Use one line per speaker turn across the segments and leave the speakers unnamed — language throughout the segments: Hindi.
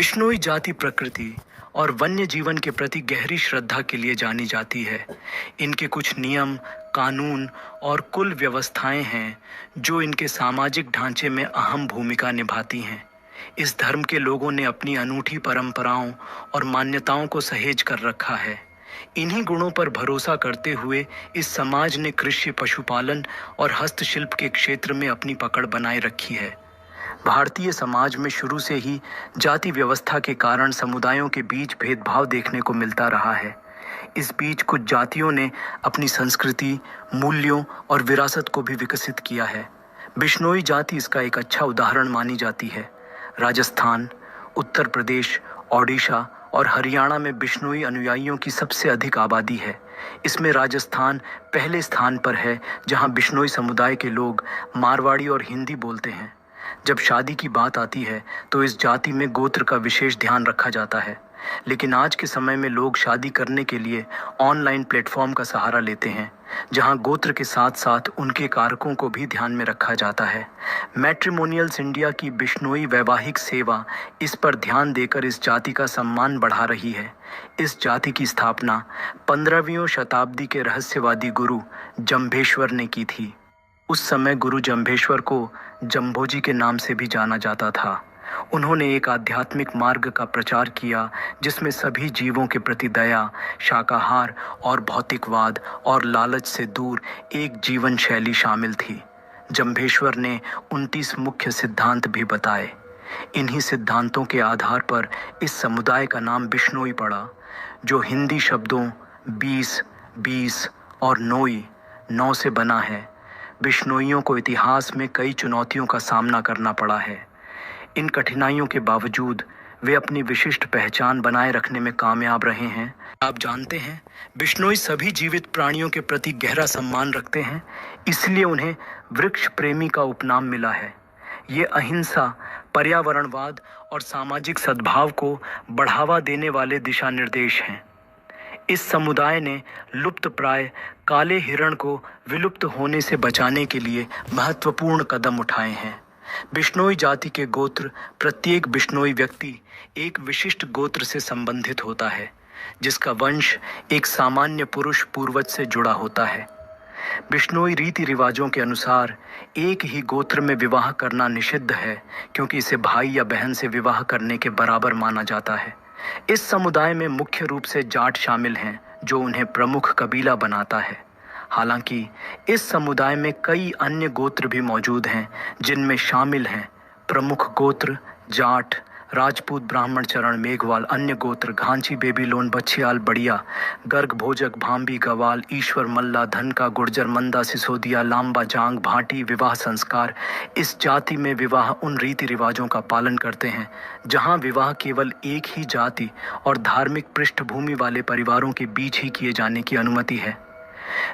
बिश्नोई जाति प्रकृति और वन्य जीवन के प्रति गहरी श्रद्धा के लिए जानी जाती है। इनके कुछ नियम, कानून और कुल व्यवस्थाएं हैं जो इनके सामाजिक ढांचे में अहम भूमिका निभाती हैं। इस धर्म के लोगों ने अपनी अनूठी परंपराओं और मान्यताओं को सहेज कर रखा है। इन्हीं गुणों पर भरोसा करते हुए इस समाज ने कृषि, पशुपालन और हस्तशिल्प के क्षेत्र में अपनी पकड़ बनाए रखी है। भारतीय समाज में शुरू से ही जाति व्यवस्था के कारण समुदायों के बीच भेदभाव देखने को मिलता रहा है। इस बीच कुछ जातियों ने अपनी संस्कृति, मूल्यों और विरासत को भी विकसित किया है। बिश्नोई जाति इसका एक अच्छा उदाहरण मानी जाती है। राजस्थान, उत्तर प्रदेश, ओडिशा और हरियाणा में बिश्नोई अनुयायियों की सबसे अधिक आबादी है। इसमें राजस्थान पहले स्थान पर है, जहां बिश्नोई समुदाय के लोग मारवाड़ी और हिंदी बोलते हैं। जब शादी की बात आती है तो इस जाति में गोत्र का विशेष ध्यान रखा जाता है, लेकिन आज के समय में लोग शादी करने के लिए ऑनलाइन प्लेटफॉर्म का सहारा लेते हैं, जहां गोत्र के साथ साथ उनके कारकों को भी ध्यान में रखा जाता है। मैट्रिमोनियल्स इंडिया की बिश्नोई वैवाहिक सेवा इस पर ध्यान देकर इस जाति का सम्मान बढ़ा रही है। इस जाति की स्थापना 15वीं शताब्दी के रहस्यवादी गुरु जंभेश्वर ने की थी। उस समय गुरु जंभेश्वर को जंभोजी के नाम से भी जाना जाता था। उन्होंने एक आध्यात्मिक मार्ग का प्रचार किया जिसमें सभी जीवों के प्रति दया, शाकाहार और भौतिकवाद और लालच से दूर एक जीवन शैली शामिल थी। जंभेश्वर ने 29 मुख्य सिद्धांत भी बताए। इन्हीं सिद्धांतों के आधार पर इस समुदाय का नाम बिश्नोई पड़ा, जो हिंदी शब्दों 20 और नोई 9 से बना है। बिश्नोइयों को इतिहास में कई चुनौतियों का सामना करना पड़ा है। इन कठिनाइयों के बावजूद वे अपनी विशिष्ट पहचान बनाए रखने में कामयाब रहे हैं। आप जानते हैं, बिश्नोई सभी जीवित प्राणियों के प्रति गहरा सम्मान रखते हैं, इसलिए उन्हें वृक्ष प्रेमी का उपनाम मिला है। ये अहिंसा, पर्यावरणवाद और सामाजिक सद्भाव को बढ़ावा देने वाले दिशा निर्देश हैं। इस समुदाय ने लुप्तप्राय काले हिरण को विलुप्त होने से बचाने के लिए महत्वपूर्ण कदम उठाए हैं। बिश्नोई जाति के गोत्र, प्रत्येक बिश्नोई व्यक्ति एक विशिष्ट गोत्र से संबंधित होता है, जिसका वंश एक सामान्य पुरुष पूर्वज से जुड़ा होता है। बिश्नोई रीति रिवाजों के अनुसार एक ही गोत्र में विवाह करना निषिद्ध है, क्योंकि इसे भाई या बहन से विवाह करने के बराबर माना जाता है। इस समुदाय में मुख्य रूप से जाट शामिल हैं, जो उन्हें प्रमुख कबीला बनाता है। हालांकि इस समुदाय में कई अन्य गोत्र भी मौजूद हैं, जिनमें शामिल हैं प्रमुख गोत्र जाट, राजपूत, ब्राह्मण, चरण, मेघवाल, अन्य गोत्र घांची, बेबीलोन, बछियाल, बड़िया, गर्ग, भोजक, भांबी, गवाल, ईश्वर, मल्ला, धनका, गुर्जर, मंदा, सिसोदिया, लांबा, जांग, भाटी। विवाह संस्कार। इस जाति में विवाह उन रीति रिवाजों का पालन करते हैं जहां विवाह केवल एक ही जाति और धार्मिक पृष्ठभूमि वाले परिवारों के बीच ही किए जाने की अनुमति है।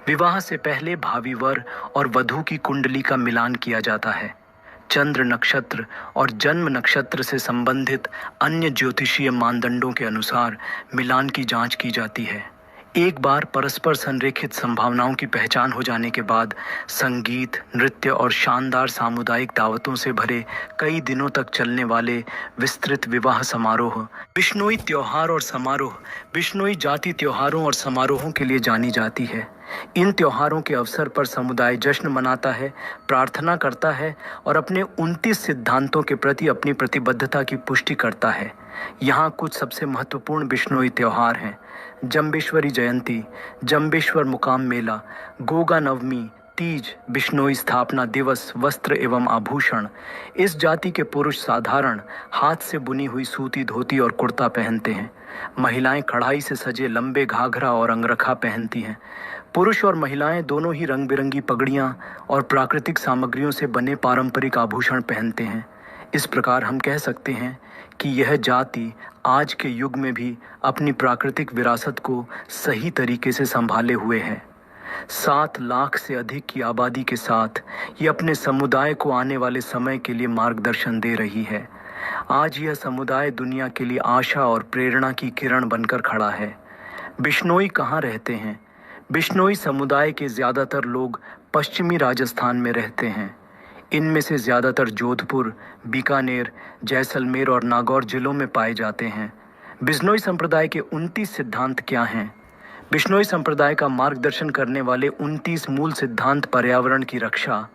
विवाह से पहले भावी वर और वधू की कुंडली का मिलान किया जाता है। चंद्र नक्षत्र और जन्म नक्षत्र से संबंधित अन्य ज्योतिषीय मानदंडों के अनुसार मिलान की जांच की जाती है। एक बार परस्पर संरेखित संभावनाओं की पहचान हो जाने के बाद संगीत, नृत्य और शानदार सामुदायिक दावतों से भरे कई दिनों तक चलने वाले विस्तृत विवाह समारोह, बिश्नोई त्योहार और समारोह, बिश्नोई जाति त्योहारों और समारोहों के लिए जानी जाती है। इन त्योहारों के अवसर पर समुदाय जश्न मनाता है, प्रार्थना करता है और अपने 29 सिद्धांतों के प्रति अपनी प्रतिबद्धता की पुष्टि करता है। यहाँ कुछ सबसे महत्वपूर्ण बिश्नोई त्योहार हैं: जंबेश्वरी जयंती, जंबेश्वर मुकाम मेला, गोगा नवमी, तीज, बिश्नोई स्थापना दिवस, वस्त्र एवं आभूषण। इस जाति के पुरुष साधारण हाथ से बुनी हुई सूती धोती और कुर्ता पहनते हैं। महिलाएं कढ़ाई से सजे लंबे घाघरा और अंगरखा पहनती हैं। पुरुष और महिलाएं दोनों ही रंग बिरंगी पगड़ियां और प्राकृतिक सामग्रियों से बने पारंपरिक आभूषण पहनते हैं। इस प्रकार हम कह सकते हैं कि यह जाति आज के युग में भी अपनी प्राकृतिक विरासत को सही तरीके से संभाले हुए है। 7 लाख से अधिक की आबादी के साथ ये अपने समुदाय को आने वाले समय के लिए मार्गदर्शन दे रही है। आज यह समुदाय दुनिया के लिए आशा और प्रेरणा की किरण बनकर खड़ा है। बिश्नोई कहाँ रहते हैं? बिश्नोई समुदाय के ज़्यादातर लोग पश्चिमी राजस्थान में रहते हैं। इनमें से ज़्यादातर जोधपुर, बीकानेर, जैसलमेर और नागौर जिलों में पाए जाते हैं। बिश्नोई संप्रदाय के 29 सिद्धांत क्या हैं? बिश्नोई संप्रदाय का मार्गदर्शन करने वाले 29 मूल सिद्धांत पर्यावरण की रक्षा,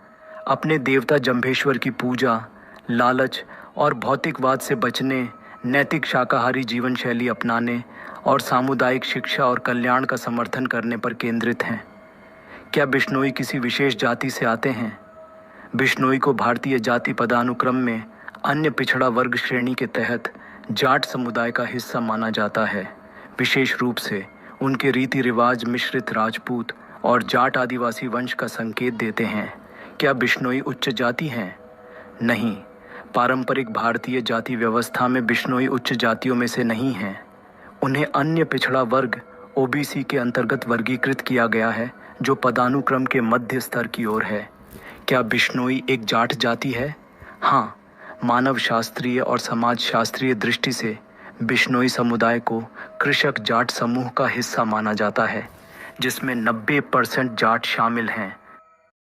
अपने देवता जम्भेश्वर की पूजा, लालच और भौतिकवाद से बचने, नैतिक शाकाहारी जीवन शैली अपनाने और सामुदायिक शिक्षा और कल्याण का समर्थन करने पर केंद्रित हैं। क्या बिश्नोई किसी विशेष जाति से आते हैं? बिश्नोई को भारतीय जाति पदानुक्रम में अन्य पिछड़ा वर्ग श्रेणी के तहत जाट समुदाय का हिस्सा माना जाता है। विशेष रूप से उनके रीति रिवाज मिश्रित राजपूत और जाट आदिवासी वंश का संकेत देते हैं। क्या बिश्नोई उच्च जाति हैं? नहीं, पारंपरिक भारतीय जाति व्यवस्था में बिश्नोई उच्च जातियों में से नहीं हैं। उन्हें अन्य पिछड़ा वर्ग ओबीसी के अंतर्गत वर्गीकृत किया गया है, जो पदानुक्रम के मध्य स्तर की ओर है। क्या बिश्नोई एक जाट जाति है? हाँ, मानव शास्त्रीय और समाज शास्त्रीय दृष्टि से बिश्नोई समुदाय को कृषक जाट समूह का हिस्सा माना जाता है, जिसमें 90% जाट शामिल हैं।